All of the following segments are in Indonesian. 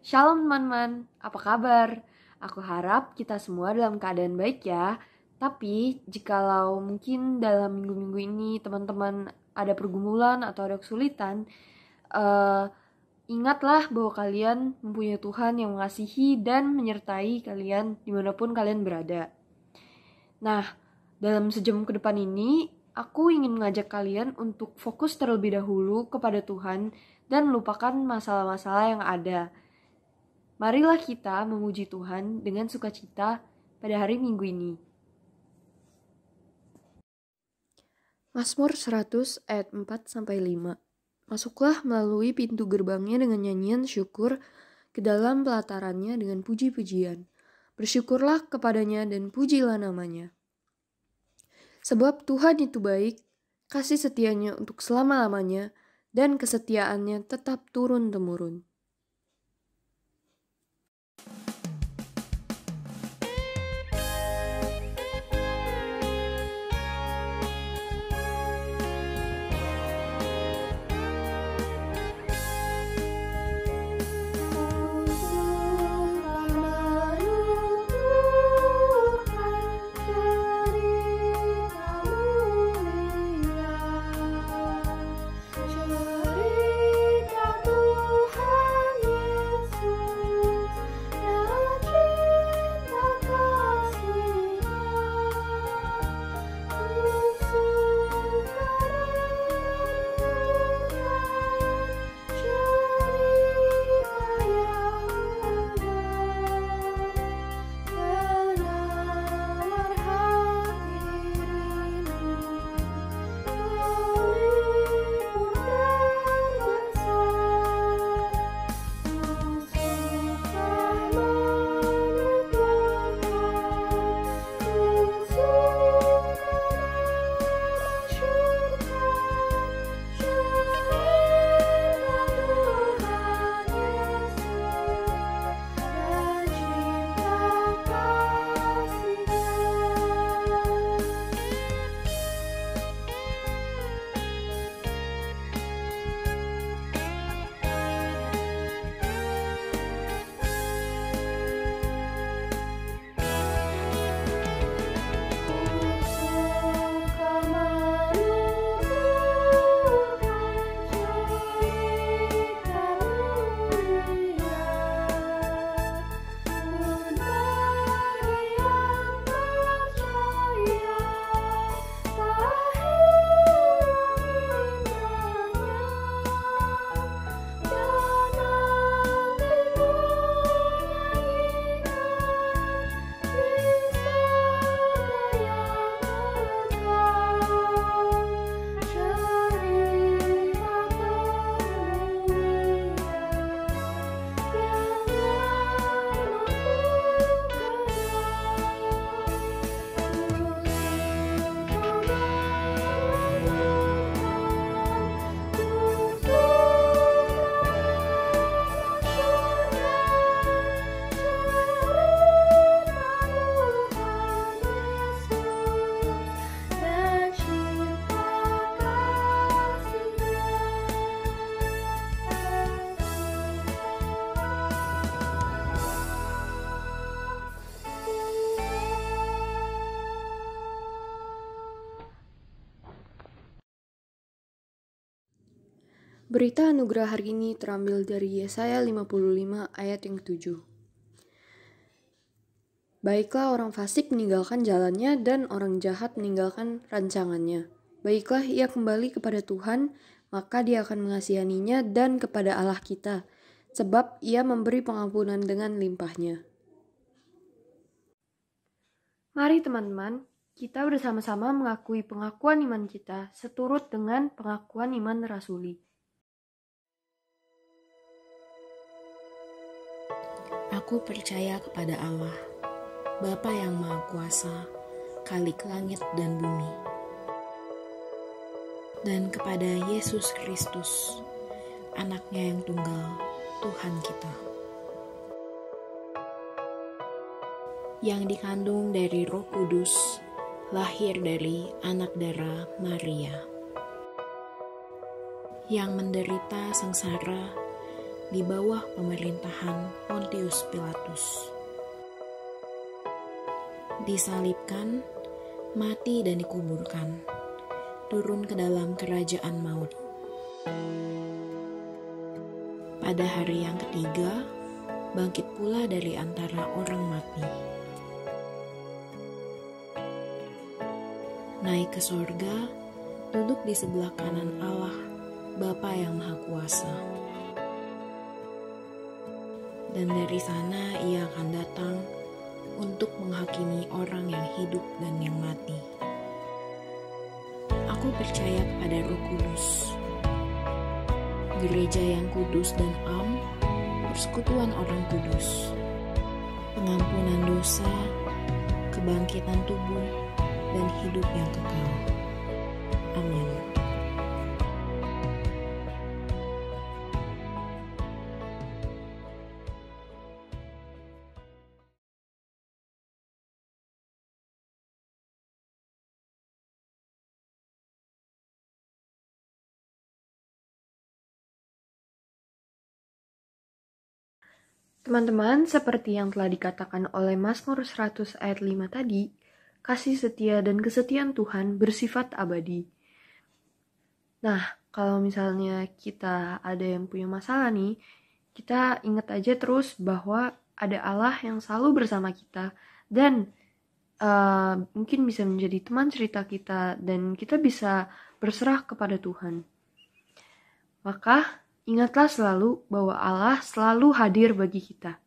Shalom teman-teman, apa kabar? Aku harap kita semua dalam keadaan baik ya. Tapi jikalau mungkin dalam minggu-minggu ini teman-teman ada pergumulan atau ada kesulitan, ingatlah bahwa kalian mempunyai Tuhan yang mengasihi dan menyertai kalian dimanapun kalian berada. Nah, dalam sejam ke depan ini, aku ingin mengajak kalian untuk fokus terlebih dahulu kepada Tuhan dan melupakan masalah-masalah yang ada. Marilah kita memuji Tuhan dengan sukacita pada hari Minggu ini. Mazmur 100 ayat 4-5. Masuklah melalui pintu gerbangnya dengan nyanyian syukur, ke dalam pelatarannya dengan puji-pujian. Bersyukurlah kepadanya dan pujilah namanya. Sebab Tuhan itu baik, kasih setianya untuk selama-lamanya, dan kesetiaannya tetap turun-temurun. Berita anugerah hari ini terambil dari Yesaya 55 ayat yang 7. Baiklah orang fasik meninggalkan jalannya dan orang jahat meninggalkan rancangannya. Baiklah ia kembali kepada Tuhan, maka dia akan mengasihaninya, dan kepada Allah kita, sebab ia memberi pengampunan dengan limpahnya. Mari teman-teman, kita bersama-sama mengakui pengakuan iman kita seturut dengan pengakuan iman rasuli. Aku percaya kepada Allah, Bapa yang Maha Kuasa, Khalik langit dan bumi, dan kepada Yesus Kristus, Anaknya yang tunggal, Tuhan kita, yang dikandung dari Roh Kudus, lahir dari anak darah Maria, yang menderita sengsara di bawah pemerintahan Pontius Pilatus. Disalibkan, mati dan dikuburkan, turun ke dalam kerajaan maut. Pada hari yang ketiga, bangkit pula dari antara orang mati. Naik ke sorga, duduk di sebelah kanan Allah, Bapa yang Maha Kuasa. Dan dari sana ia akan datang untuk menghakimi orang yang hidup dan yang mati. Aku percaya pada Roh Kudus, gereja yang kudus dan am, persekutuan orang kudus, pengampunan dosa, kebangkitan tubuh, dan hidup yang kekal. Amin. Teman-teman, seperti yang telah dikatakan oleh Mazmur 100 ayat 5 tadi, kasih setia dan kesetiaan Tuhan bersifat abadi. Nah, kalau misalnya kita ada yang punya masalah nih, kita ingat aja terus bahwa ada Allah yang selalu bersama kita dan mungkin bisa menjadi teman cerita kita dan kita bisa berserah kepada Tuhan. Maka ingatlah selalu bahwa Allah selalu hadir bagi kita.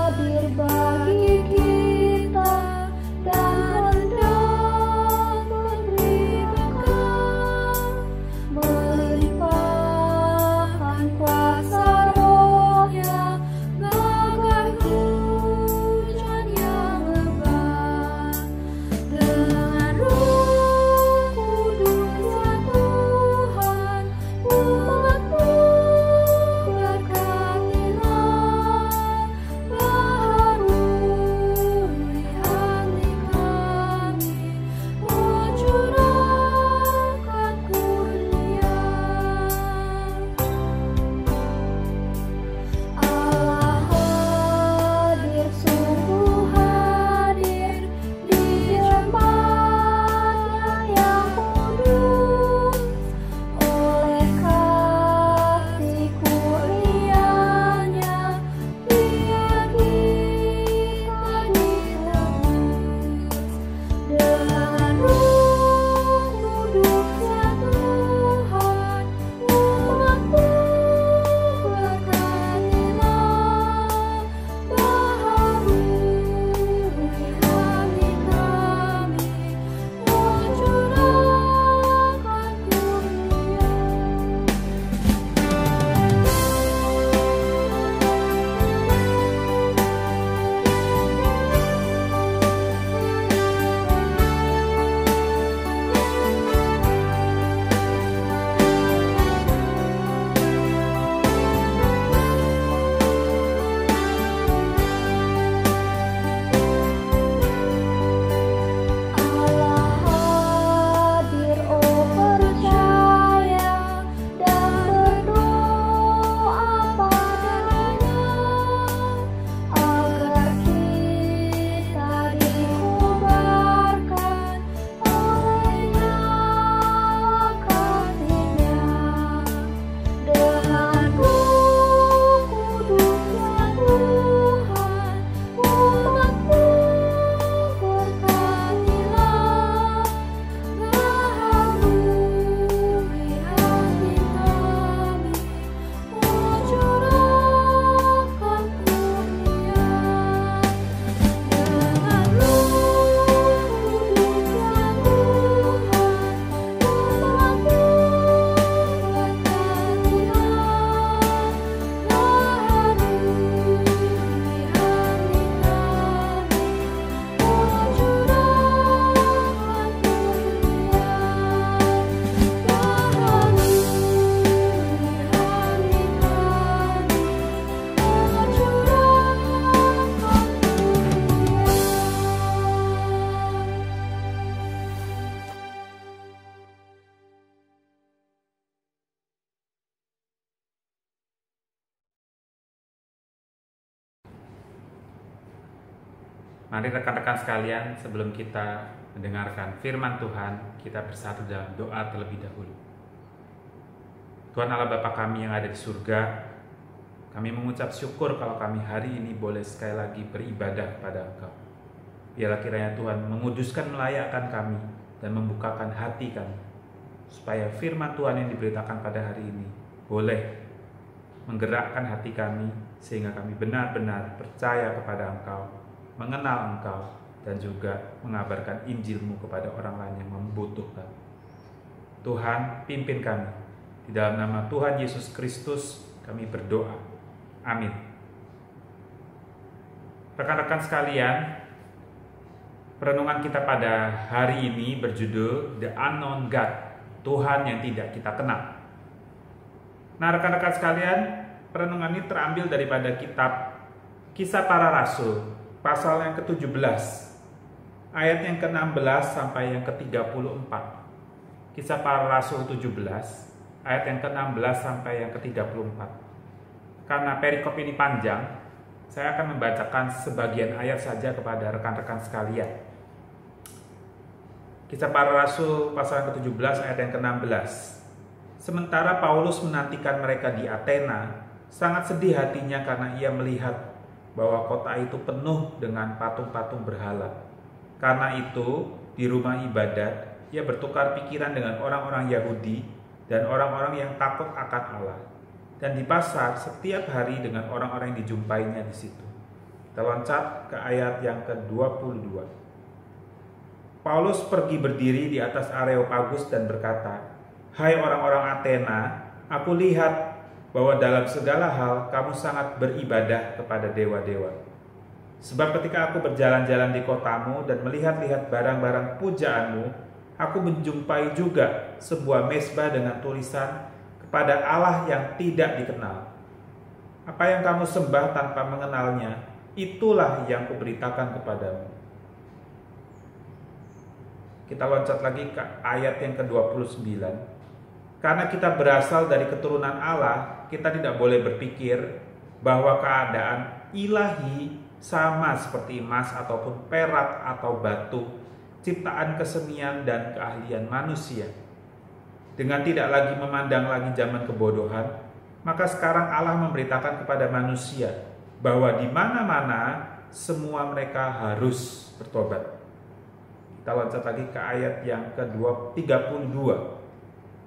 Hadir bagi kita dan hendak Mari rekan-rekan sekalian, sebelum kita mendengarkan firman Tuhan, kita bersatu dalam doa terlebih dahulu. Tuhan Allah Bapa kami yang ada di surga, kami mengucap syukur kalau kami hari ini boleh sekali lagi beribadah kepada Engkau. Biarlah kiranya Tuhan menguduskan, melayakkan kami dan membukakan hati kami, supaya firman Tuhan yang diberitakan pada hari ini boleh menggerakkan hati kami, sehingga kami benar-benar percaya kepada Engkau, mengenal Engkau, dan juga mengabarkan Injil-Mu kepada orang lain yang membutuhkan. Tuhan, pimpin kami. Di dalam nama Tuhan Yesus Kristus kami berdoa. Amin. Rekan-rekan sekalian, perenungan kita pada hari ini berjudul The Unknown God, Tuhan yang tidak kita kenal. Nah, rekan-rekan sekalian, perenungan ini terambil daripada kitab Kisah Para Rasul, pasal yang ke-17, ayat yang ke-16 sampai yang ke-34. Kisah Para Rasul 17, ayat yang ke-16 sampai yang ke-34. Karena perikop ini panjang, saya akan membacakan sebagian ayat saja kepada rekan-rekan sekalian. Kisah Para Rasul pasal yang ke-17 ayat yang ke-16. Sementara Paulus menantikan mereka di Athena, sangat sedih hatinya karena ia melihat bahwa kota itu penuh dengan patung-patung berhala. Karena itu, di rumah ibadat, ia bertukar pikiran dengan orang-orang Yahudi dan orang-orang yang takut akan Allah. Dan di pasar setiap hari dengan orang-orang yang dijumpainya di situ. Kita loncat ke ayat yang ke-22. Paulus pergi berdiri di atas Areopagus dan berkata, "Hai orang-orang Athena, aku lihat bahwa dalam segala hal kamu sangat beribadah kepada dewa-dewa. Sebab ketika aku berjalan-jalan di kotamu dan melihat-lihat barang-barang pujaanmu, aku menjumpai juga sebuah mezbah dengan tulisan kepada Allah yang tidak dikenal. Apa yang kamu sembah tanpa mengenalnya, itulah yang kuberitakan kepadamu." Kita loncat lagi ke ayat yang ke-29. Karena kita berasal dari keturunan Allah, kita tidak boleh berpikir bahwa keadaan ilahi sama seperti emas ataupun perak atau batu, ciptaan kesenian dan keahlian manusia. Dengan tidak lagi memandang lagi zaman kebodohan, maka sekarang Allah memberitakan kepada manusia bahwa di mana-mana semua mereka harus bertobat. Kita loncat lagi ke ayat yang ke-32.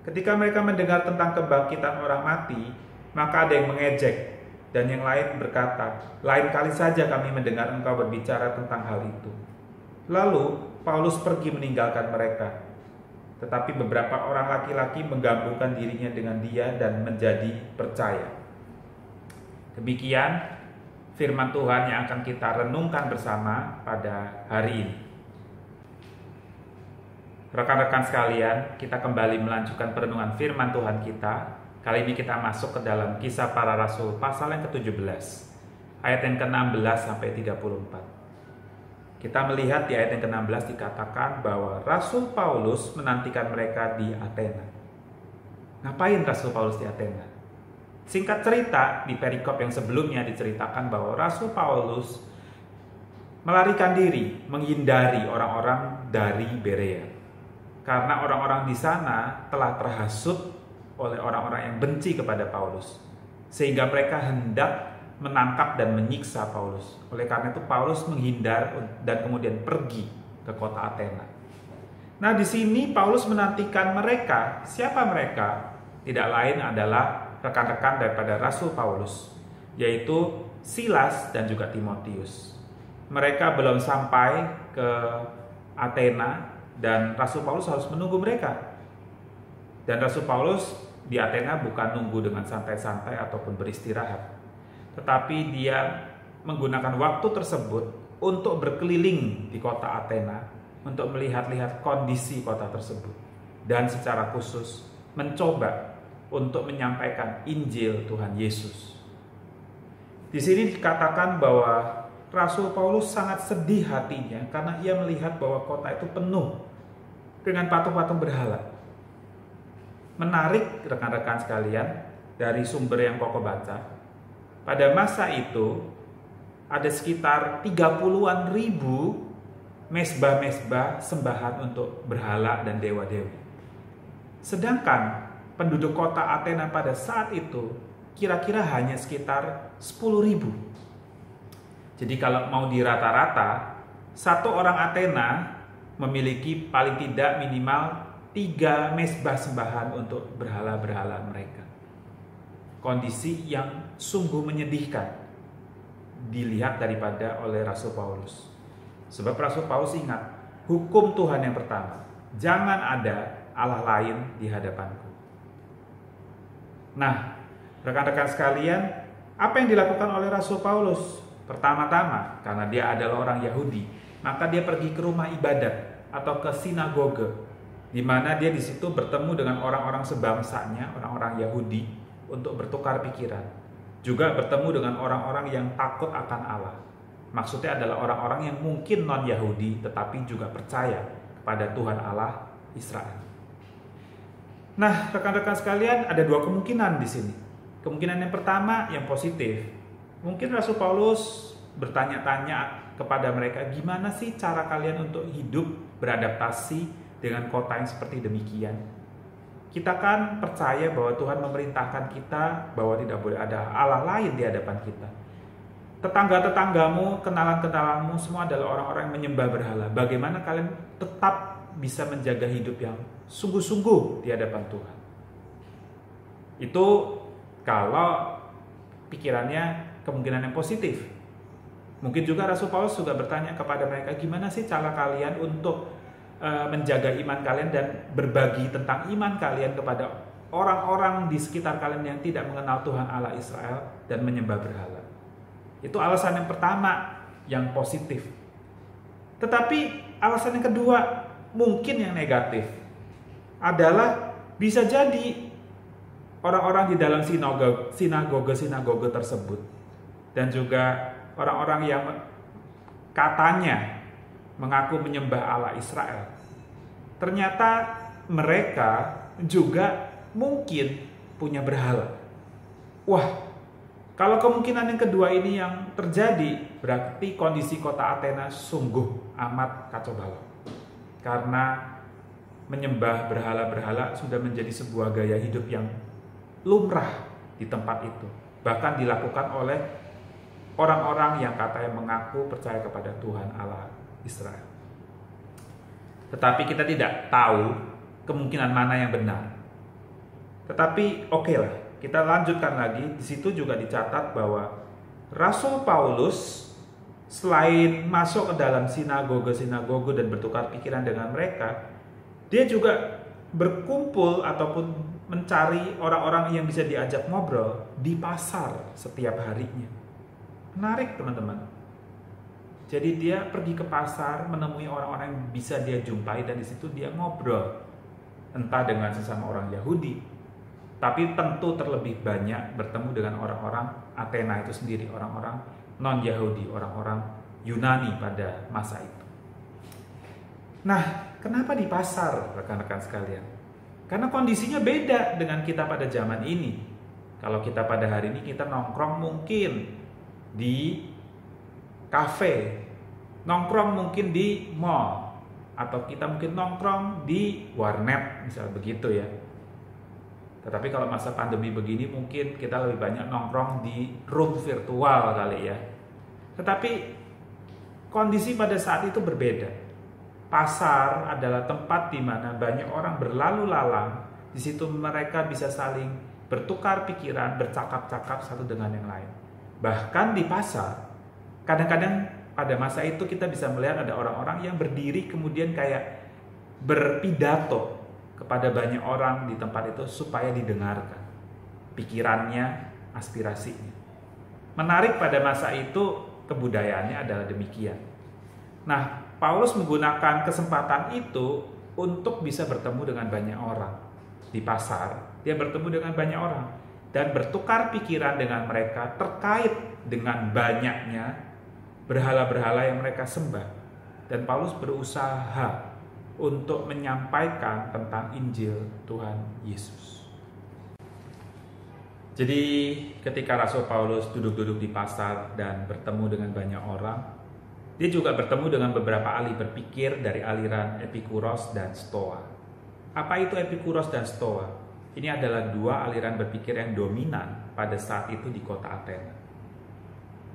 Ketika mereka mendengar tentang kebangkitan orang mati, maka ada yang mengejek, dan yang lain berkata, "Lain kali saja kami mendengar engkau berbicara tentang hal itu." Lalu Paulus pergi meninggalkan mereka. Tetapi beberapa orang laki-laki menggabungkan dirinya dengan dia dan menjadi percaya. Demikian firman Tuhan yang akan kita renungkan bersama pada hari ini. Rekan-rekan sekalian, kita kembali melanjutkan perenungan firman Tuhan kita. Kali ini kita masuk ke dalam Kisah Para Rasul pasal yang ke-17, ayat yang ke-16 sampai 34. Kita melihat di ayat yang ke-16 dikatakan bahwa Rasul Paulus menantikan mereka di Athena. Ngapain Rasul Paulus di Athena? Singkat cerita, di perikop yang sebelumnya diceritakan bahwa Rasul Paulus melarikan diri, menghindari orang-orang dari Berea. Karena orang-orang di sana telah terhasut oleh orang-orang yang benci kepada Paulus, sehingga mereka hendak menangkap dan menyiksa Paulus. Oleh karena itu Paulus menghindar dan kemudian pergi ke kota Athena. Nah, di sini Paulus menantikan mereka. Siapa mereka? Tidak lain adalah rekan-rekan daripada Rasul Paulus, yaitu Silas dan juga Timotius. Mereka belum sampai ke Athena dan Rasul Paulus harus menunggu mereka. Dan Rasul Paulus di Athena bukan nunggu dengan santai-santai ataupun beristirahat, tetapi dia menggunakan waktu tersebut untuk berkeliling di kota Athena, untuk melihat-lihat kondisi kota tersebut, dan secara khusus mencoba untuk menyampaikan Injil Tuhan Yesus. Di sini dikatakan bahwa Rasul Paulus sangat sedih hatinya karena ia melihat bahwa kota itu penuh dengan patung-patung berhala. Menarik rekan-rekan sekalian, dari sumber yang Koko baca, pada masa itu ada sekitar 30-an ribu mesbah-mesbah sembahan untuk berhala dan dewa-dewi. Sedangkan penduduk kota Athena pada saat itu kira-kira hanya sekitar 10.000. Jadi kalau mau dirata-rata, satu orang Athena memiliki paling tidak minimal 3 mesbah sembahan untuk berhala-berhala mereka. Kondisi yang sungguh menyedihkan dilihat daripada oleh Rasul Paulus. Sebab Rasul Paulus ingat, hukum Tuhan yang pertama, jangan ada Allah lain di hadapanku. Nah, rekan-rekan sekalian, apa yang dilakukan oleh Rasul Paulus? Pertama-tama, karena dia adalah orang Yahudi, maka dia pergi ke rumah ibadat atau ke sinagoge, di mana dia di situ bertemu dengan orang-orang sebangsanya, orang-orang Yahudi, untuk bertukar pikiran. Juga bertemu dengan orang-orang yang takut akan Allah. Maksudnya adalah orang-orang yang mungkin non-Yahudi tetapi juga percaya kepada Tuhan Allah Israel. Nah, rekan-rekan sekalian, ada 2 kemungkinan di sini. Kemungkinan yang pertama yang positif. Mungkin Rasul Paulus bertanya-tanya kepada mereka, gimana sih cara kalian untuk hidup beradaptasi dengan kota yang seperti demikian? Kita kan percaya bahwa Tuhan memerintahkan kita bahwa tidak boleh ada Allah lain di hadapan kita. Tetangga-tetanggamu, kenalan-kenalanmu semua adalah orang-orang yang menyembah berhala. Bagaimana kalian tetap bisa menjaga hidup yang sungguh-sungguh di hadapan Tuhan? Itu kalau pikirannya kemungkinan yang positif. Mungkin juga Rasul Paulus juga bertanya kepada mereka, gimana sih cara kalian untuk menjaga iman kalian dan berbagi tentang iman kalian kepada orang-orang di sekitar kalian yang tidak mengenal Tuhan Allah Israel dan menyembah berhala. Itu alasan yang pertama yang positif. Tetapi alasan yang kedua mungkin yang negatif adalah bisa jadi orang-orang di dalam sinagoge tersebut dan juga orang-orang yang katanya mengaku menyembah Allah Israel, ternyata mereka juga mungkin punya berhala. Wah, kalau kemungkinan yang kedua ini yang terjadi, berarti kondisi kota Athena sungguh amat kacau balau. Karena menyembah berhala-berhala sudah menjadi sebuah gaya hidup yang lumrah di tempat itu. Bahkan dilakukan oleh orang-orang yang katanya mengaku percaya kepada Tuhan Allah Israel. Tetapi kita tidak tahu kemungkinan mana yang benar. Tetapi oke lah, kita lanjutkan lagi. Di situ juga dicatat bahwa Rasul Paulus selain masuk ke dalam sinagoge dan bertukar pikiran dengan mereka, dia juga berkumpul ataupun mencari orang-orang yang bisa diajak ngobrol di pasar setiap harinya. Menarik teman-teman. Jadi dia pergi ke pasar, menemui orang-orang yang bisa dia jumpai, dan di situ dia ngobrol. Entah dengan sesama orang Yahudi, tapi tentu terlebih banyak bertemu dengan orang-orang Athena itu sendiri, orang-orang non-Yahudi, orang-orang Yunani pada masa itu. Nah, kenapa di pasar, rekan-rekan sekalian? Karena kondisinya beda dengan kita pada zaman ini. Kalau kita pada hari ini, kita nongkrong mungkin di kafe, nongkrong mungkin di mall, atau kita mungkin nongkrong di warnet, misal begitu ya. Tetapi kalau masa pandemi begini mungkin kita lebih banyak nongkrong di room virtual kali ya. Tetapi kondisi pada saat itu berbeda. Pasar adalah tempat di mana banyak orang berlalu lalang. Di situ mereka bisa saling bertukar pikiran, bercakap-cakap satu dengan yang lain. Bahkan di pasar, kadang-kadang pada masa itu kita bisa melihat ada orang-orang yang berdiri kemudian kayak berpidato kepada banyak orang di tempat itu supaya didengarkan pikirannya, aspirasinya. Menarik pada masa itu kebudayaannya adalah demikian. Nah, Paulus menggunakan kesempatan itu untuk bisa bertemu dengan banyak orang di pasar. Dia bertemu dengan banyak orang dan bertukar pikiran dengan mereka terkait dengan banyaknya berhala-berhala yang mereka sembah. Dan Paulus berusaha untuk menyampaikan tentang Injil Tuhan Yesus. Jadi ketika Rasul Paulus duduk-duduk di pasar dan bertemu dengan banyak orang, dia juga bertemu dengan beberapa ahli berpikir dari aliran Epikuros dan Stoa. Apa itu Epikuros dan Stoa? Ini adalah dua aliran berpikir yang dominan pada saat itu di kota Athena.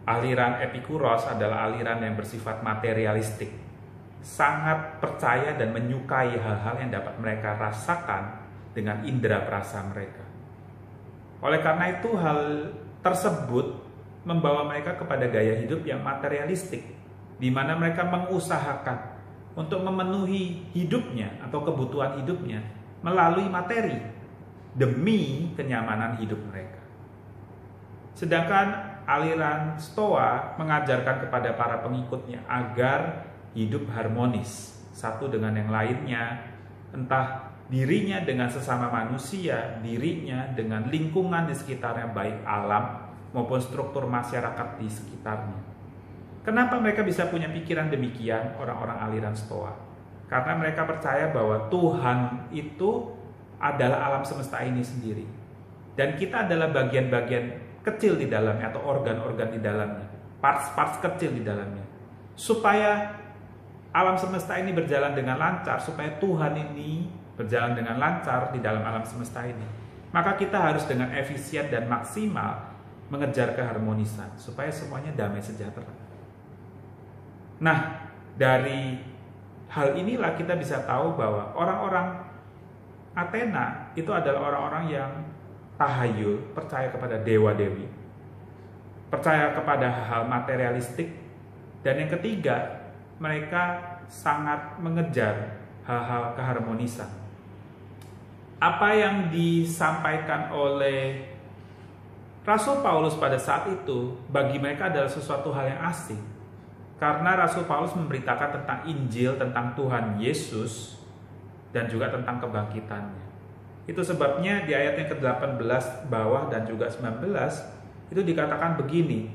Aliran Epikuros adalah aliran yang bersifat materialistik, sangat percaya dan menyukai hal-hal yang dapat mereka rasakan dengan indera perasa mereka. Oleh karena itu, hal tersebut membawa mereka kepada gaya hidup yang materialistik, di mana mereka mengusahakan untuk memenuhi hidupnya atau kebutuhan hidupnya melalui materi demi kenyamanan hidup mereka. Sedangkan aliran Stoa mengajarkan kepada para pengikutnya agar hidup harmonis satu dengan yang lainnya, entah dirinya dengan sesama manusia, dirinya dengan lingkungan di sekitarnya, baik alam maupun struktur masyarakat di sekitarnya. Kenapa mereka bisa punya pikiran demikian, orang-orang aliran Stoa? Karena mereka percaya bahwa Tuhan itu adalah alam semesta ini sendiri, dan kita adalah bagian-bagian kecil di dalamnya atau organ-organ di dalamnya, parts-parts kecil di dalamnya. Supaya alam semesta ini berjalan dengan lancar, supaya Tuhan ini berjalan dengan lancar di dalam alam semesta ini, maka kita harus dengan efisien dan maksimal mengejar keharmonisan supaya semuanya damai sejahtera. Nah, dari hal inilah kita bisa tahu bahwa orang-orang Athena itu adalah orang-orang yang tahayul, percaya kepada dewa-dewi, percaya kepada hal materialistik, dan yang ketiga, mereka sangat mengejar hal-hal keharmonisan. Apa yang disampaikan oleh Rasul Paulus pada saat itu bagi mereka adalah sesuatu hal yang asing. Karena Rasul Paulus memberitakan tentang Injil, tentang Tuhan Yesus, dan juga tentang kebangkitannya. Itu sebabnya di ayat yang ke-18 bawah dan juga 19 itu dikatakan begini.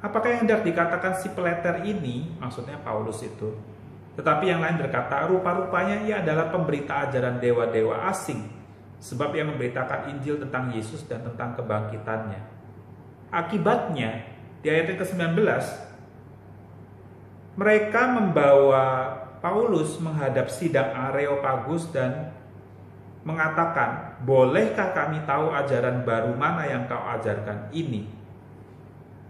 Apakah yang hendak dikatakan si peleter ini, maksudnya Paulus itu, tetapi yang lain berkata, rupa-rupanya ia adalah pemberita ajaran dewa-dewa asing, sebab ia memberitakan Injil tentang Yesus dan tentang kebangkitannya. Akibatnya, di ayat yang ke-19, mereka membawa Paulus menghadap sidang Areopagus dan mengatakan, bolehkah kami tahu ajaran baru mana yang kau ajarkan ini?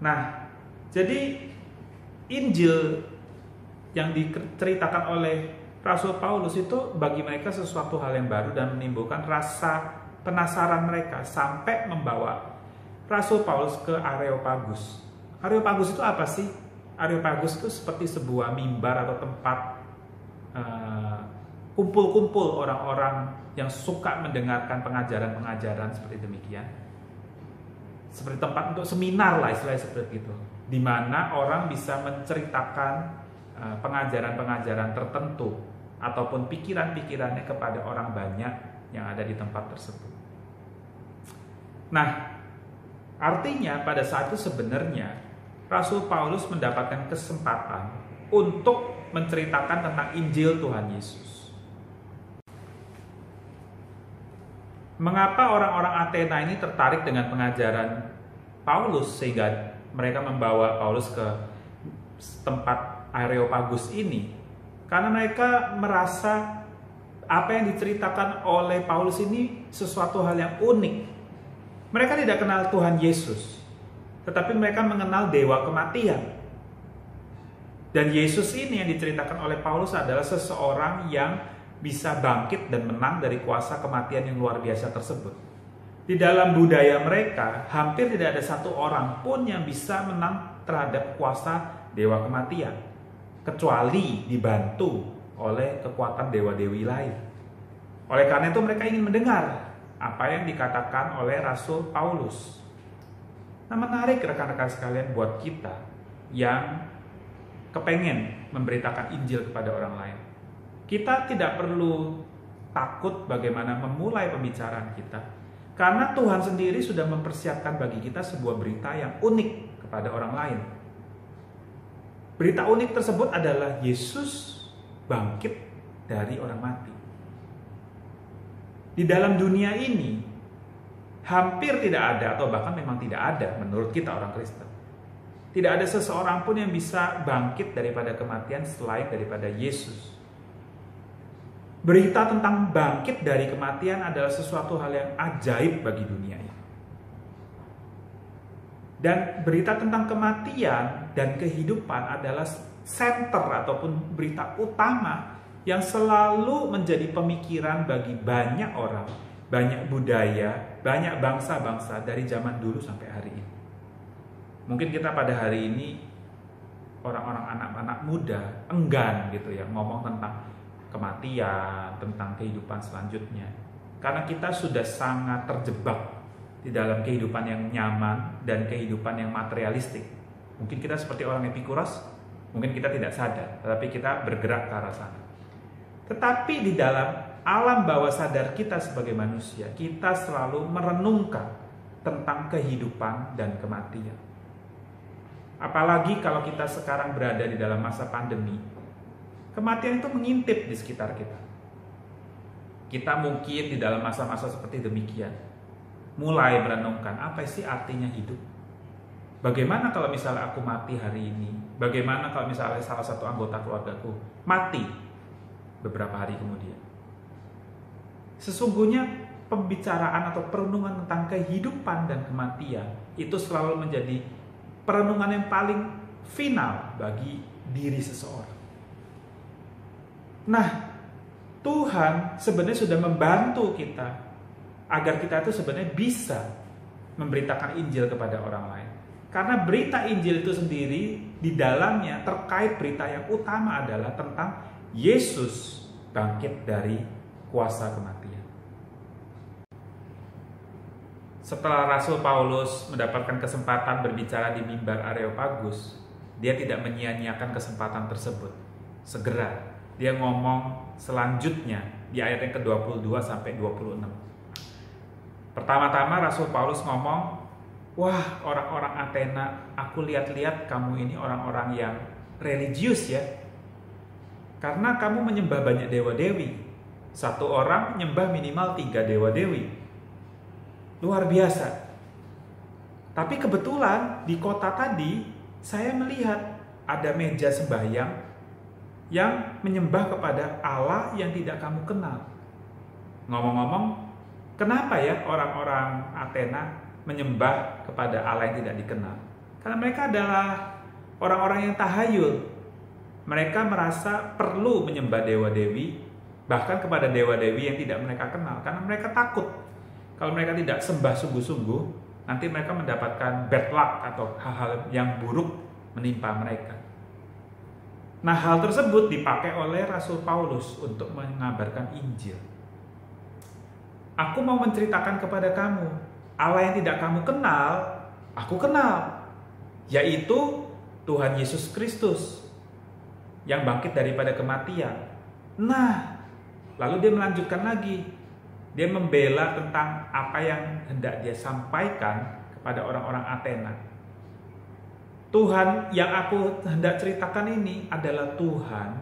Nah, jadi Injil yang diceritakan oleh Rasul Paulus itu bagi mereka sesuatu hal yang baru dan menimbulkan rasa penasaran mereka sampai membawa Rasul Paulus ke Areopagus. Areopagus itu apa sih? Areopagus itu seperti sebuah mimbar atau tempat kumpul-kumpul orang-orang yang suka mendengarkan pengajaran-pengajaran seperti demikian. Seperti tempat untuk seminar lah, istilahnya seperti itu, di mana orang bisa menceritakan pengajaran-pengajaran tertentu ataupun pikiran-pikirannya kepada orang banyak yang ada di tempat tersebut. Nah, artinya pada saat itu sebenarnya Rasul Paulus mendapatkan kesempatan untuk menceritakan tentang Injil Tuhan Yesus. Mengapa orang-orang Athena ini tertarik dengan pengajaran Paulus sehingga mereka membawa Paulus ke tempat Areopagus ini? Karena mereka merasa apa yang diceritakan oleh Paulus ini sesuatu hal yang unik. Mereka tidak kenal Tuhan Yesus, tetapi mereka mengenal dewa kematian. Dan Yesus ini yang diceritakan oleh Paulus adalah seseorang yang bisa bangkit dan menang dari kuasa kematian yang luar biasa tersebut. Di dalam budaya mereka, hampir tidak ada satu orang pun yang bisa menang terhadap kuasa dewa kematian, kecuali dibantu oleh kekuatan dewa-dewi lain. Oleh karena itu mereka ingin mendengar apa yang dikatakan oleh Rasul Paulus. Nah, menarik rekan-rekan sekalian buat kita yang kepengen memberitakan Injil kepada orang lain. Kita tidak perlu takut bagaimana memulai pembicaraan kita, karena Tuhan sendiri sudah mempersiapkan bagi kita sebuah berita yang unik kepada orang lain. Berita unik tersebut adalah Yesus bangkit dari orang mati. Di dalam dunia ini, hampir tidak ada, atau bahkan memang tidak ada menurut kita orang Kristen. Tidak ada seseorang pun yang bisa bangkit daripada kematian selain daripada Yesus. Berita tentang bangkit dari kematian adalah sesuatu hal yang ajaib bagi dunia ini. Dan berita tentang kematian dan kehidupan adalah center ataupun berita utama yang selalu menjadi pemikiran bagi banyak orang, banyak budaya, banyak bangsa-bangsa dari zaman dulu sampai hari ini. Mungkin kita pada hari ini orang-orang anak-anak muda enggan gitu ya ngomong tentang kematian, tentang kehidupan selanjutnya. Karena kita sudah sangat terjebak di dalam kehidupan yang nyaman dan kehidupan yang materialistik. Mungkin kita seperti orang Epikuros, mungkin kita tidak sadar, tetapi kita bergerak ke arah sana. Tetapi di dalam alam bawah sadar kita sebagai manusia, kita selalu merenungkan tentang kehidupan dan kematian. Apalagi kalau kita sekarang berada di dalam masa pandemi, kematian itu mengintip di sekitar kita. Kita mungkin di dalam masa-masa seperti demikian, mulai merenungkan apa sih artinya hidup. Bagaimana kalau misalnya aku mati hari ini? Bagaimana kalau misalnya salah satu anggota keluargaku mati beberapa hari kemudian? Sesungguhnya pembicaraan atau perenungan tentang kehidupan dan kematian itu selalu menjadi perenungan yang paling final bagi diri seseorang. Nah, Tuhan sebenarnya sudah membantu kita agar kita itu sebenarnya bisa memberitakan Injil kepada orang lain. Karena berita Injil itu sendiri di dalamnya terkait berita yang utama adalah tentang Yesus bangkit dari kuasa kematian. Setelah Rasul Paulus mendapatkan kesempatan berbicara di mimbar Areopagus, dia tidak menyia-nyiakan kesempatan tersebut. Segera dia ngomong selanjutnya di ayat yang ke-22 sampai 26. Pertama-tama Rasul Paulus ngomong, wah orang-orang Athena, aku lihat-lihat kamu ini orang-orang yang religius ya. Karena kamu menyembah banyak dewa-dewi. Satu orang menyembah minimal 3 dewa-dewi. Luar biasa. Tapi kebetulan di kota tadi saya melihat ada meja sembahyang yang menyembah kepada Allah yang tidak kamu kenal. Ngomong-ngomong, kenapa ya orang-orang Athena menyembah kepada Allah yang tidak dikenal? Karena mereka adalah orang-orang yang tahayul. Mereka merasa perlu menyembah dewa-dewi, bahkan kepada dewa-dewi yang tidak mereka kenal. Karena mereka takut kalau mereka tidak sembah sungguh-sungguh, nanti mereka mendapatkan bad luck atau hal-hal yang buruk menimpa mereka. Nah, hal tersebut dipakai oleh Rasul Paulus untuk mengabarkan Injil. Aku mau menceritakan kepada kamu, Allah yang tidak kamu kenal, aku kenal, yaitu Tuhan Yesus Kristus yang bangkit daripada kematian. Nah, lalu dia melanjutkan lagi. Dia membela tentang apa yang hendak dia sampaikan kepada orang-orang Athena. Tuhan yang aku hendak ceritakan ini adalah Tuhan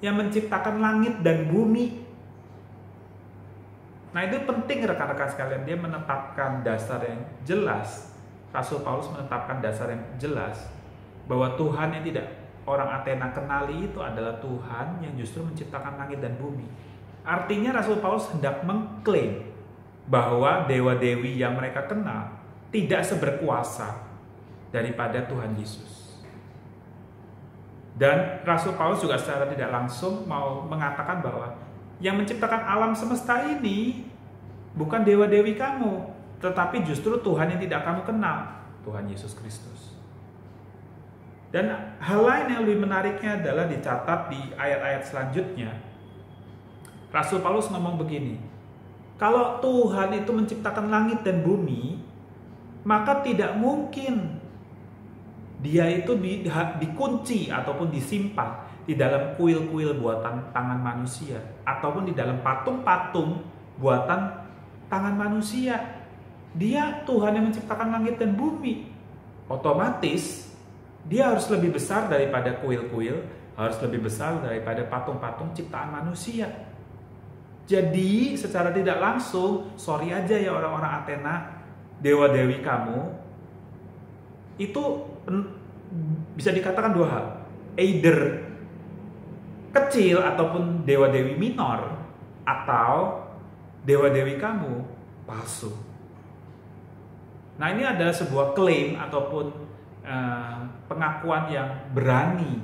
yang menciptakan langit dan bumi. Nah, itu penting rekan-rekan sekalian, dia menetapkan dasar yang jelas. Rasul Paulus menetapkan dasar yang jelas bahwa Tuhan yang tidak orang Athena kenali itu adalah Tuhan yang justru menciptakan langit dan bumi. Artinya Rasul Paulus hendak mengklaim bahwa dewa-dewi yang mereka kenal tidak seberkuasa daripada Tuhan Yesus. Dan Rasul Paulus juga secara tidak langsung mau mengatakan bahwa yang menciptakan alam semesta ini bukan dewa-dewi kamu, tetapi justru Tuhan yang tidak kamu kenal, Tuhan Yesus Kristus. Dan hal lain yang lebih menariknya adalah dicatat di ayat-ayat selanjutnya. Rasul Paulus ngomong begini, kalau Tuhan itu menciptakan langit dan bumi, maka tidak mungkin dia itu dikunci ataupun disimpan di dalam kuil-kuil buatan tangan manusia ataupun di dalam patung-patung buatan tangan manusia. Dia Tuhan yang menciptakan langit dan bumi. Otomatis dia harus lebih besar daripada kuil-kuil, harus lebih besar daripada patung-patung ciptaan manusia. Jadi secara tidak langsung, sorry aja ya orang-orang Athena, dewa-dewi kamu itu bisa dikatakan dua hal. Either kecil ataupun dewa-dewi minor, atau dewa-dewi kamu palsu. Nah, ini adalah sebuah klaim ataupun pengakuan yang berani.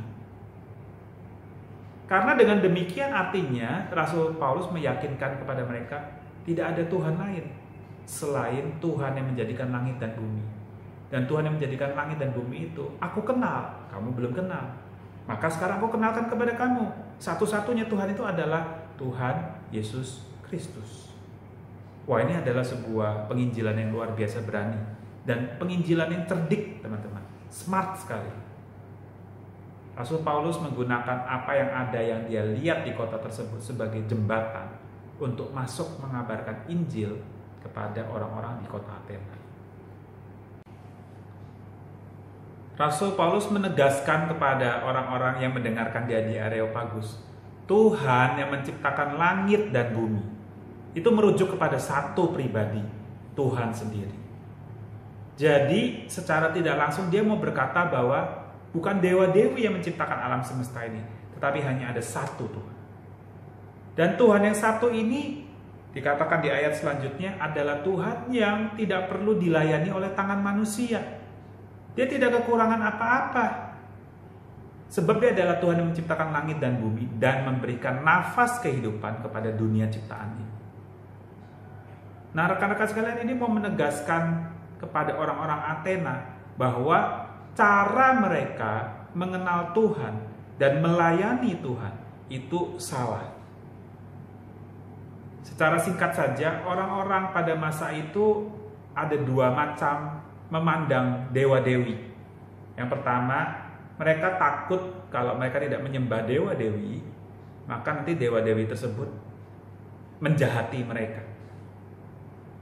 Karena dengan demikian artinya Rasul Paulus meyakinkan kepada mereka tidak ada Tuhan lain selain Tuhan yang menjadikan langit dan bumi. Dan Tuhan yang menjadikan langit dan bumi itu aku kenal, kamu belum kenal. Maka sekarang aku kenalkan kepada kamu. Satu-satunya Tuhan itu adalah Tuhan Yesus Kristus. Wah, ini adalah sebuah penginjilan yang luar biasa berani. Dan penginjilan yang cerdik, teman-teman. Smart sekali. Rasul Paulus menggunakan apa yang ada yang dia lihat di kota tersebut sebagai jembatan untuk masuk mengabarkan Injil kepada orang-orang di kota Athena. Rasul Paulus menegaskan kepada orang-orang yang mendengarkan dia di Areopagus, Tuhan yang menciptakan langit dan bumi. Itu merujuk kepada satu pribadi, Tuhan sendiri. Jadi secara tidak langsung dia mau berkata bahwa bukan dewa-dewi yang menciptakan alam semesta ini, tetapi hanya ada satu Tuhan. Dan Tuhan yang satu ini dikatakan di ayat selanjutnya adalah Tuhan yang tidak perlu dilayani oleh tangan manusia. Dia tidak kekurangan apa-apa. Sebab dia adalah Tuhan yang menciptakan langit dan bumi dan memberikan nafas kehidupan kepada dunia ciptaan ini. Nah, rekan-rekan sekalian, ini mau menegaskan kepada orang-orang Athena bahwa cara mereka mengenal Tuhan dan melayani Tuhan itu salah. Secara singkat saja, orang-orang pada masa itu ada dua macam memandang dewa-dewi. Yang pertama, mereka takut kalau mereka tidak menyembah dewa-dewi, maka nanti dewa-dewi tersebut menjahati mereka.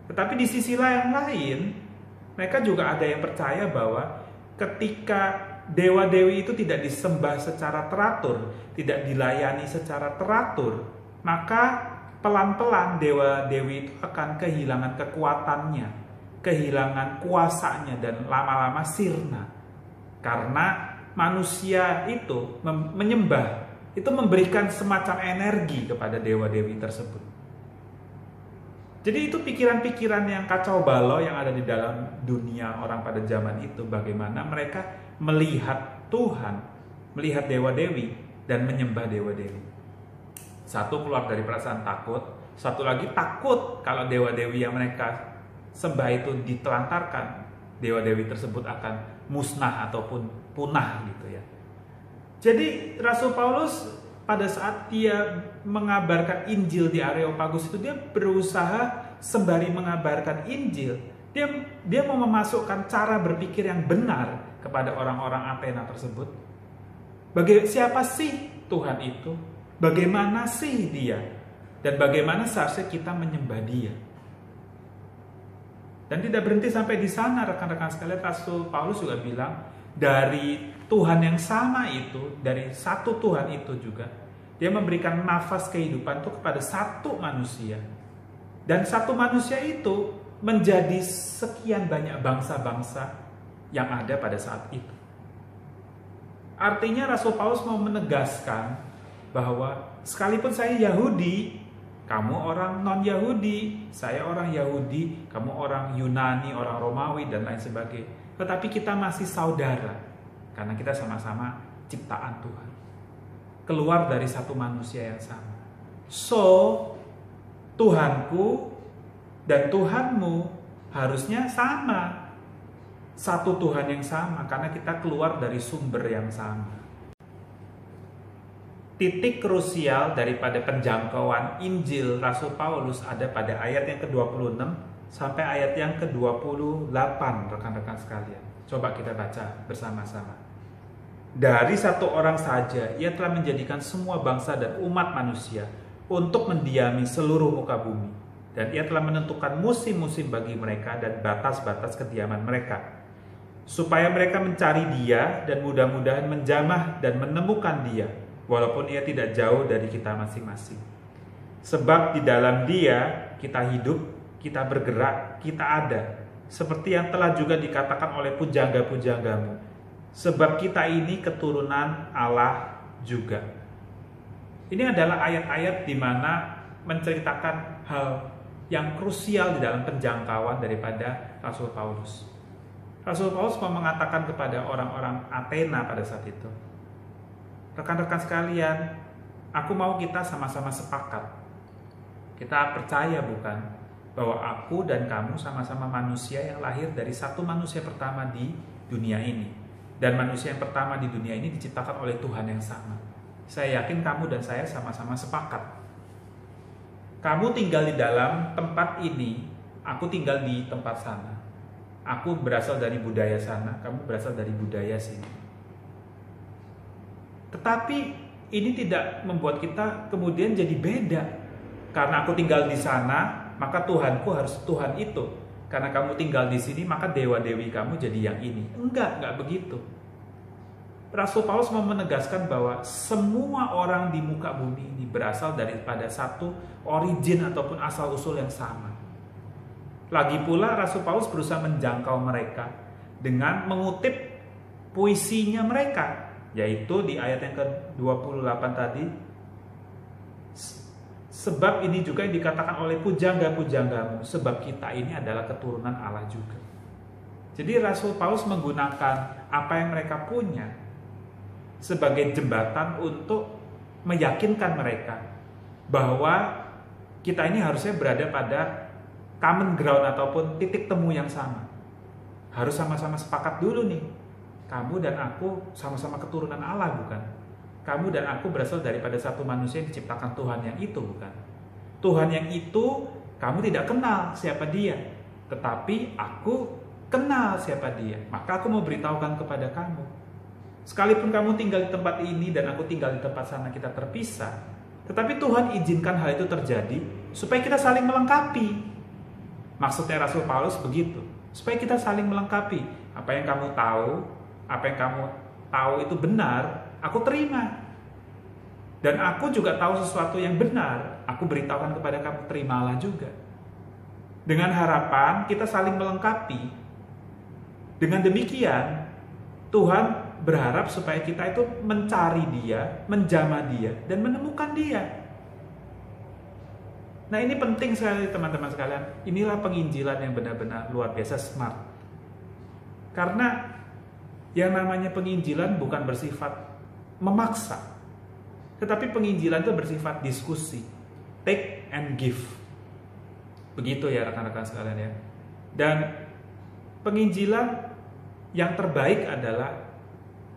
Tetapi di sisi lain, mereka juga ada yang percaya bahwa ketika dewa-dewi itu tidak disembah secara teratur, tidak dilayani secara teratur, maka pelan-pelan dewa-dewi itu akan kehilangan kekuatannya, kehilangan kuasanya, dan lama-lama sirna. Karena manusia itu menyembah, itu memberikan semacam energi kepada dewa-dewi tersebut. Jadi itu pikiran-pikiran yang kacau balau yang ada di dalam dunia orang pada zaman itu. Bagaimana mereka melihat Tuhan, melihat dewa-dewi, dan menyembah dewa-dewi. Satu keluar dari perasaan takut, satu lagi takut kalau dewa-dewi yang mereka sembah itu ditelantarkan, dewa-dewi tersebut akan musnah ataupun punah gitu ya. Jadi Rasul Paulus pada saat dia mengabarkan Injil di Areopagus itu, dia berusaha sembari mengabarkan Injil, dia mau memasukkan cara berpikir yang benar kepada orang-orang Athena tersebut. Siapa sih Tuhan itu? Bagaimana sih dia? Dan bagaimana seharusnya kita menyembah dia? Dan tidak berhenti sampai di sana, rekan-rekan sekalian. Rasul Paulus juga bilang, dari Tuhan yang sama itu, dari satu Tuhan itu juga, dia memberikan nafas kehidupan itu kepada satu manusia. Dan satu manusia itu menjadi sekian banyak bangsa-bangsa yang ada pada saat itu. Artinya Rasul Paulus mau menegaskan bahwa sekalipun saya Yahudi, kamu orang non-Yahudi, saya orang Yahudi, kamu orang Yunani, orang Romawi, dan lain sebagainya. Tetapi kita masih saudara, karena kita sama-sama ciptaan Tuhan. Keluar dari satu manusia yang sama. So, Tuhanku dan Tuhanmu harusnya sama. Satu Tuhan yang sama, karena kita keluar dari sumber yang sama. Titik krusial daripada penjangkauan Injil Rasul Paulus ada pada ayat yang ke-26 sampai ayat yang ke-28, rekan-rekan sekalian. Coba kita baca bersama-sama. Dari satu orang saja, ia telah menjadikan semua bangsa dan umat manusia untuk mendiami seluruh muka bumi. Dan ia telah menentukan musim-musim bagi mereka dan batas-batas kediaman mereka. Supaya mereka mencari dia dan mudah-mudahan menjamah dan menemukan dia, walaupun ia tidak jauh dari kita masing-masing. Sebab di dalam Dia kita hidup, kita bergerak, kita ada. Seperti yang telah juga dikatakan oleh pujangga-pujanggamu. Sebab kita ini keturunan Allah juga. Ini adalah ayat-ayat di mana menceritakan hal yang krusial di dalam penjangkauan daripada Rasul Paulus. Rasul Paulus mau mengatakan kepada orang-orang Athena pada saat itu, rekan-rekan sekalian, aku mau kita sama-sama sepakat. Kita percaya bukan bahwa aku dan kamu sama-sama manusia yang lahir dari satu manusia pertama di dunia ini. Dan manusia yang pertama di dunia ini diciptakan oleh Tuhan yang sama. Saya yakin kamu dan saya sama-sama sepakat. Kamu tinggal di dalam tempat ini, aku tinggal di tempat sana. Aku berasal dari budaya sana, kamu berasal dari budaya sini. Tetapi ini tidak membuat kita kemudian jadi beda. Karena aku tinggal di sana, maka Tuhanku harus Tuhan itu. Karena kamu tinggal di sini, maka dewa-dewi kamu jadi yang ini. Enggak begitu. Rasul Paulus mau menegaskan bahwa semua orang di muka bumi ini berasal daripada satu origin ataupun asal-usul yang sama. Lagi pula Rasul Paulus berusaha menjangkau mereka dengan mengutip puisinya mereka. Yaitu di ayat yang ke-28 tadi, sebab ini juga yang dikatakan oleh pujangga-pujanggamu, sebab kita ini adalah keturunan Allah juga. Jadi Rasul Paulus menggunakan apa yang mereka punya sebagai jembatan untuk meyakinkan mereka bahwa kita ini harusnya berada pada common ground ataupun titik temu yang sama. Harus sama-sama sepakat dulu nih. Kamu dan aku sama-sama keturunan Allah bukan? Kamu dan aku berasal daripada satu manusia yang diciptakan Tuhan yang itu bukan? Tuhan yang itu kamu tidak kenal siapa dia, tetapi aku kenal siapa dia. Maka aku mau beritahukan kepada kamu. Sekalipun kamu tinggal di tempat ini dan aku tinggal di tempat sana, kita terpisah, tetapi Tuhan izinkan hal itu terjadi supaya kita saling melengkapi. Maksudnya Rasul Paulus begitu, supaya kita saling melengkapi. Apa yang kamu tahu, apa yang kamu tahu itu benar, aku terima. Dan aku juga tahu sesuatu yang benar, aku beritahukan kepada kamu, terimalah juga. Dengan harapan kita saling melengkapi. Dengan demikian, Tuhan berharap supaya kita itu mencari Dia, menjamah Dia, dan menemukan Dia. Nah, ini penting sekali teman-teman sekalian. Inilah penginjilan yang benar-benar luar biasa smart. Karena yang namanya penginjilan bukan bersifat memaksa, tetapi penginjilan itu bersifat diskusi, take and give. Begitu ya rekan-rekan sekalian ya. Dan penginjilan yang terbaik adalah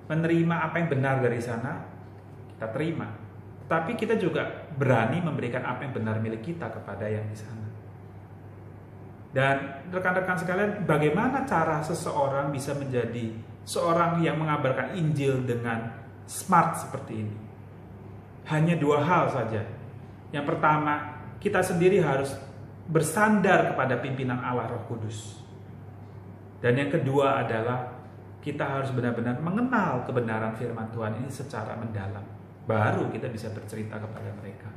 menerima apa yang benar dari sana, kita terima. Tapi kita juga berani memberikan apa yang benar milik kita kepada yang di sana. Dan rekan-rekan sekalian, bagaimana cara seseorang bisa menjadi seorang yang mengabarkan Injil dengan smart seperti ini? Hanya dua hal saja. Yang pertama, kita sendiri harus bersandar kepada pimpinan Allah Roh Kudus. Dan yang kedua adalah kita harus benar-benar mengenal kebenaran firman Tuhan ini secara mendalam. Baru kita bisa bercerita kepada mereka.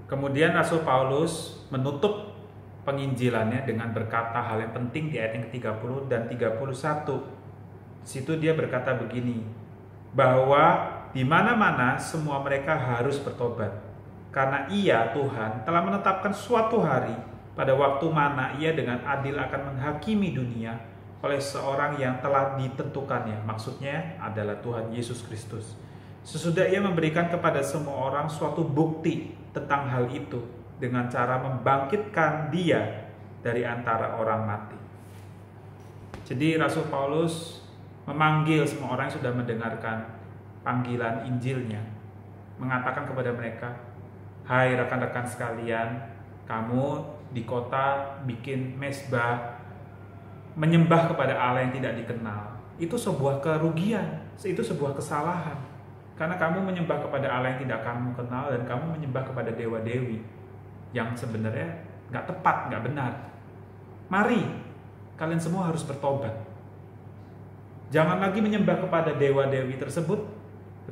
Kemudian Rasul Paulus menutup penginjilannya dengan berkata hal yang penting di ayat yang ke-30 dan 31. Di situ dia berkata begini, bahwa di mana-mana semua mereka harus bertobat, karena Ia, Tuhan, telah menetapkan suatu hari pada waktu mana Ia dengan adil akan menghakimi dunia oleh seorang yang telah ditentukannya. Maksudnya adalah Tuhan Yesus Kristus. Sesudah Ia memberikan kepada semua orang suatu bukti tentang hal itu dengan cara membangkitkan Dia dari antara orang mati. Jadi Rasul Paulus memanggil semua orang yang sudah mendengarkan panggilan Injilnya, mengatakan kepada mereka, hai rekan-rekan sekalian, kamu di kota bikin mezbah, menyembah kepada Allah yang tidak dikenal. Itu sebuah kerugian, itu sebuah kesalahan. Karena kamu menyembah kepada Allah yang tidak kamu kenal dan kamu menyembah kepada dewa-dewi yang sebenarnya nggak tepat, nggak benar. Mari, kalian semua harus bertobat. Jangan lagi menyembah kepada dewa-dewi tersebut,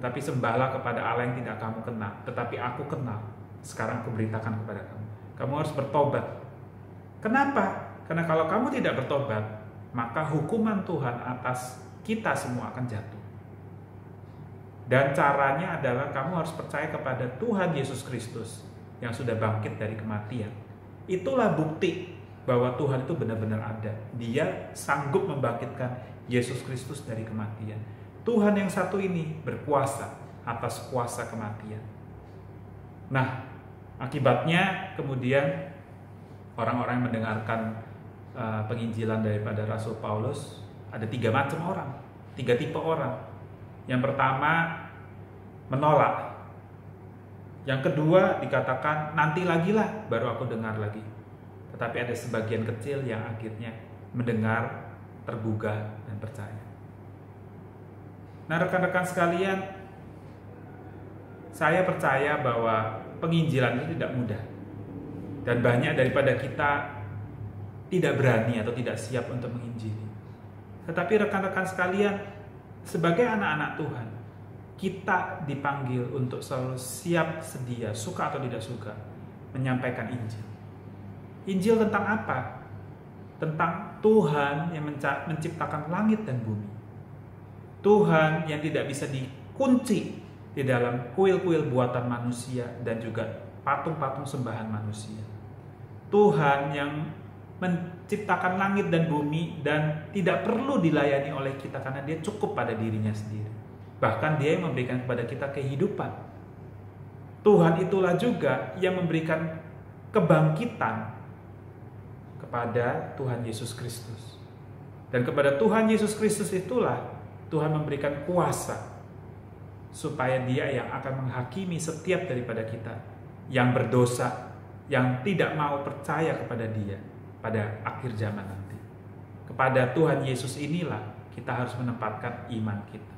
Tetapi sembahlah kepada Allah yang tidak kamu kenal, tetapi aku kenal. Sekarang aku beritakan kepada kamu. Kamu harus bertobat. Kenapa? Karena kalau kamu tidak bertobat, maka hukuman Tuhan atas kita semua akan jatuh. Dan caranya adalah kamu harus percaya kepada Tuhan Yesus Kristus yang sudah bangkit dari kematian. Itulah bukti bahwa Tuhan itu benar-benar ada. Dia sanggup membangkitkan Yesus Kristus dari kematian. Tuhan yang satu ini berkuasa atas kuasa kematian. Nah, akibatnya kemudian orang-orang yang mendengarkan penginjilan daripada Rasul Paulus, ada 3 macam orang, 3 tipe orang. Yang pertama, menolak. Yang kedua, dikatakan nanti lagi lah baru aku dengar lagi. Tetapi ada sebagian kecil yang akhirnya mendengar, tergugah, dan percaya. Nah, rekan-rekan sekalian, saya percaya bahwa penginjilan itu tidak mudah. Dan banyak daripada kita tidak berani atau tidak siap untuk menginjili. Tetapi rekan-rekan sekalian, sebagai anak-anak Tuhan, kita dipanggil untuk selalu siap sedia, suka atau tidak suka, menyampaikan Injil. Injil tentang apa? Tentang Tuhan yang menciptakan langit dan bumi. Tuhan yang tidak bisa dikunci di dalam kuil-kuil buatan manusia dan juga patung-patung sembahan manusia. Tuhan yang menciptakan langit dan bumi dan tidak perlu dilayani oleh kita karena dia cukup pada dirinya sendiri. Bahkan dia yang memberikan kepada kita kehidupan. Tuhan itulah juga yang memberikan kebangkitan kepada Tuhan Yesus Kristus. Dan kepada Tuhan Yesus Kristus itulah Tuhan memberikan kuasa supaya dia yang akan menghakimi setiap daripada kita yang berdosa, yang tidak mau percaya kepada dia pada akhir zaman nanti. Kepada Tuhan Yesus inilah kita harus menempatkan iman kita.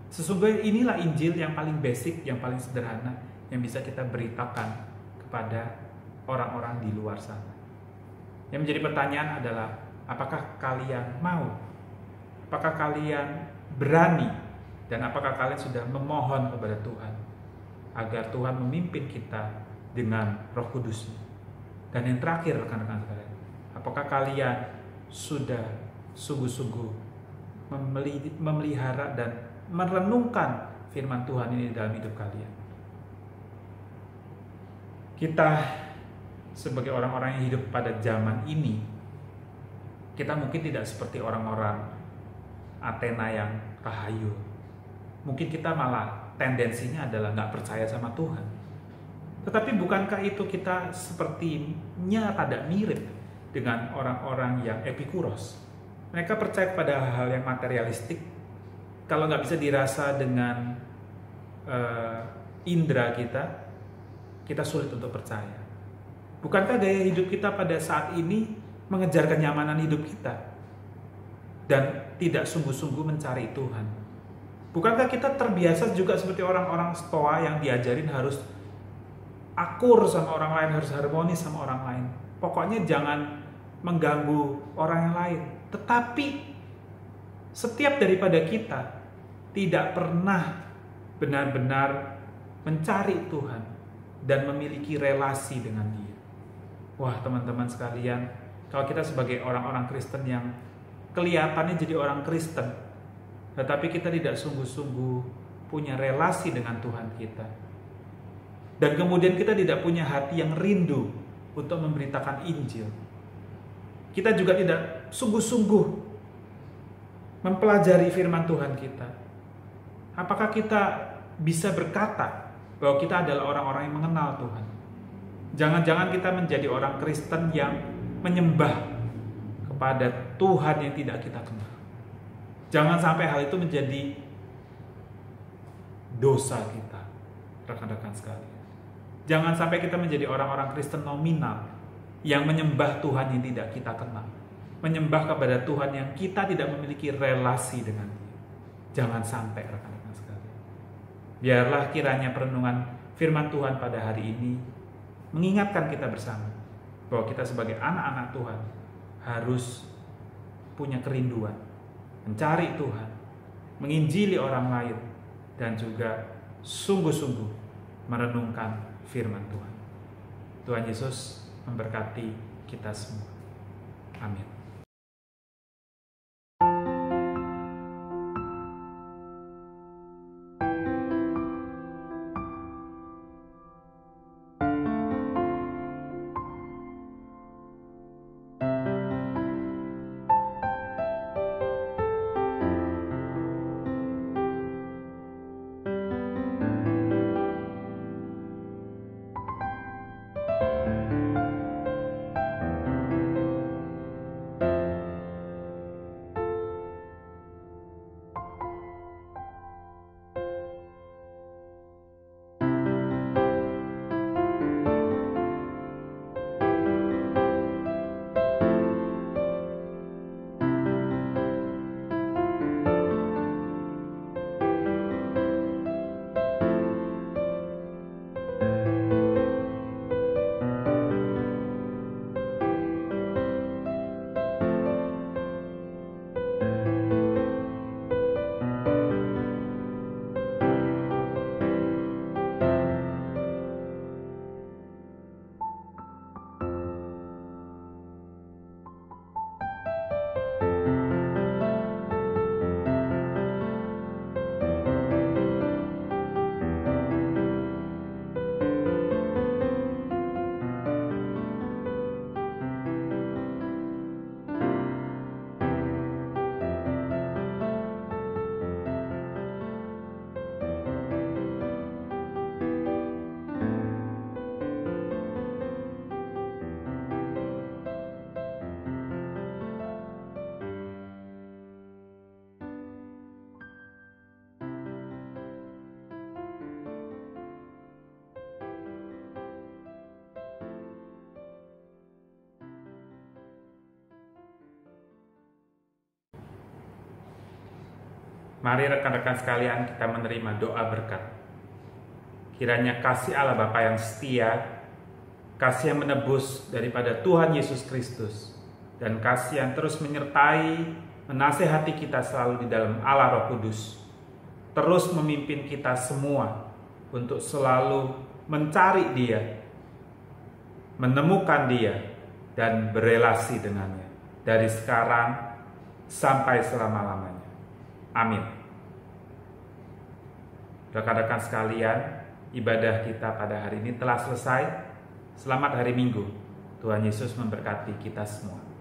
Sesungguhnya inilah Injil yang paling basic, yang paling sederhana, yang bisa kita beritakan kepada orang-orang di luar sana. Yang menjadi pertanyaan adalah, apakah kalian mau? Apakah kalian berani? Dan apakah kalian sudah memohon kepada Tuhan agar Tuhan memimpin kita dengan Roh Kudus? Dan yang terakhir, rekan-rekan sekalian, apakah kalian sudah sungguh-sungguh memelihara dan merenungkan firman Tuhan ini dalam hidup kalian? Kita sebagai orang-orang yang hidup pada zaman ini, kita mungkin tidak seperti orang-orang Athena yang rahayu. Mungkin kita malah tendensinya adalah nggak percaya sama Tuhan. Tetapi bukankah itu kita sepertinya tidak mirip dengan orang-orang yang Epikuros? Mereka percaya kepada hal yang materialistik. Kalau nggak bisa dirasa dengan indera kita sulit untuk percaya. Bukankah gaya hidup kita pada saat ini mengejar kenyamanan hidup kita dan tidak sungguh-sungguh mencari Tuhan? Bukankah kita terbiasa juga seperti orang-orang Stoa yang diajarin harus akur sama orang lain, harus harmonis sama orang lain. Pokoknya jangan mengganggu orang yang lain. Tetapi setiap daripada kita tidak pernah benar-benar mencari Tuhan dan memiliki relasi dengan Dia. Wah, teman-teman sekalian, kalau kita sebagai orang-orang Kristen yang kelihatannya jadi orang Kristen, tetapi kita tidak sungguh-sungguh punya relasi dengan Tuhan kita, dan kemudian kita tidak punya hati yang rindu untuk memberitakan Injil, kita juga tidak sungguh-sungguh mempelajari firman Tuhan kita, apakah kita bisa berkata bahwa kita adalah orang-orang yang mengenal Tuhan? Jangan-jangan kita menjadi orang Kristen yang menyembah kepada Tuhan yang tidak kita kenal. Jangan sampai hal itu menjadi dosa kita, rekan-rekan sekalian. Jangan sampai kita menjadi orang-orang Kristen nominal yang menyembah Tuhan yang tidak kita kenal, menyembah kepada Tuhan yang kita tidak memiliki relasi dengan Dia. Jangan sampai, rekan-rekan sekalian. Biarlah kiranya perenungan firman Tuhan pada hari ini mengingatkan kita bersama bahwa kita sebagai anak-anak Tuhan harus punya kerinduan mencari Tuhan, menginjili orang lain, dan juga sungguh-sungguh merenungkan firman Tuhan. Tuhan Yesus memberkati kita semua. Amin. Mari rekan-rekan sekalian kita menerima doa berkat. Kiranya kasih Allah Bapa yang setia, kasih yang menebus daripada Tuhan Yesus Kristus, dan kasih yang terus menyertai, menasehati kita selalu di dalam Allah Roh Kudus, terus memimpin kita semua untuk selalu mencari Dia, menemukan Dia, dan berelasi dengannya dari sekarang sampai selama-lamanya. Amin. Rekan-rekan sekalian, ibadah kita pada hari ini telah selesai. Selamat hari Minggu. Tuhan Yesus memberkati kita semua.